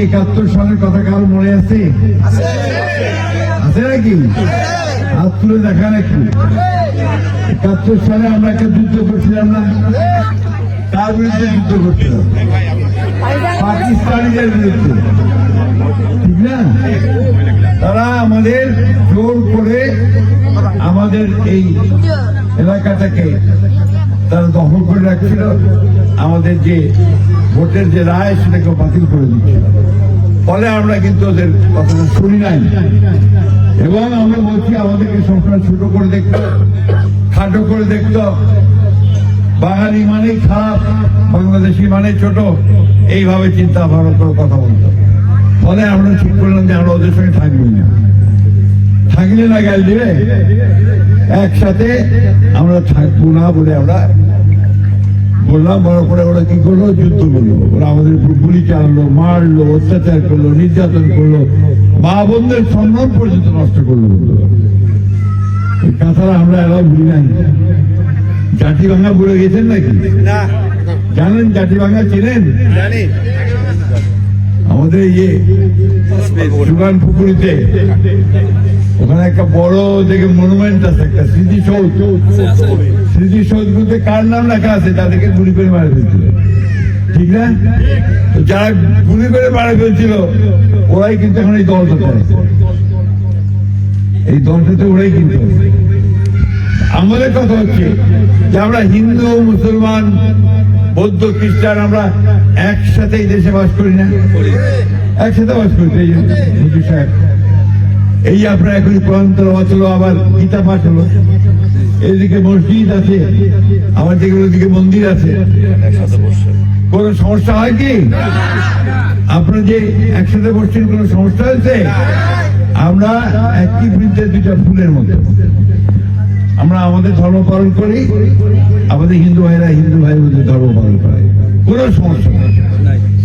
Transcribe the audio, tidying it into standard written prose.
71 সালের কথা কারো মনে আছে? আছে নাকি? হাত তুলে দেখান একটু। 71 সালে আমরা একটা যুদ্ধ করছিলাম না? তার বিরুদ্ধে যুদ্ধ করছিলাম, পাকিস্তানিদের বিরুদ্ধে, ঠিক না? তারা আমাদের জোর করে আমাদের এই এলাকাটাকে তারা দখল করে রাখছিল, আমাদের যে ভোটের যে রায় সেটাকে বাতিল করে দিচ্ছিল। ফলে আমরা কিন্তু ওদের কথাটা শুনি নাই, এবং আমরা বলছি আমাদেরকে সবসময় ছোট করে দেখত, খাটো করে দেখত। বাঙালি মানে খারাপ, বাংলাদেশি মানে ছোট, এইভাবে চিন্তা ভাবনা করে কথা বলত। ফলে আমরা ঠিক করলাম যে আমরা ওদের সঙ্গে থাকবই না, থাকলে না গাল দিবে, একসাথে আমরা থাকবো না বলে আমরা বললাম। বড় করে ওরা কি করলো? যুদ্ধ করলো। ওরা আমাদের উপর গুলি চালালো, মারলো, অত্যাচার করলো, নির্যাতন করলো, মা বোনদের সম্মান পর্যন্ত নষ্ট করলো। কথাটা আমরা এলাও ভুলি নাই। জাতি ভাঙা ভুলে গেছেন নাকি? জানেন জাতি ভাঙা চিনেন? আমাদের ইয়ে সুগান পুকুরিতে ওখানে একটা বড় দেখে মনুমেন্ট আছে, একটা স্মৃতিসৌধ। স্মৃতিসৌধগুলোতে কার নাম লেখা আছে? তাদেরকে গুলি করে মারা ফেলছিল, ঠিক না? তো যারা গুলি করে মারা ফেলছিল ওরাই কিন্তু এখন এই দলটাতে আছে, এই দলটাতে ওরাই কিন্তু আছে। আমাদের কথা হচ্ছে যে আমরা হিন্দু, মুসলমান, বৌদ্ধ, খ্রিস্টান আমরা একসাথে এই দেশে বাস করি না? একসাথে বাস করি। মোদী সাহেব এই আপনার এখন কোরআন তেলাওয়াত হলো, আবার গীতা পাঠ হলো, এদিকে মসজিদ আছে, আবার দিকে ওদিকে মন্দির আছে। কোন সমস্যা হয় কি? আপনার যে একসাথে বসছেন কোন সমস্যা হয়েছে? আমরা একই বৃত্তের দুইটা ফুলের মতো। আমরা আমাদের ধর্ম পালন করি, আমাদের হিন্দু ভাইরা হিন্দু ভাইয়ের মধ্যে ধর্ম পালন করে, কোনো সমস্যা নেই।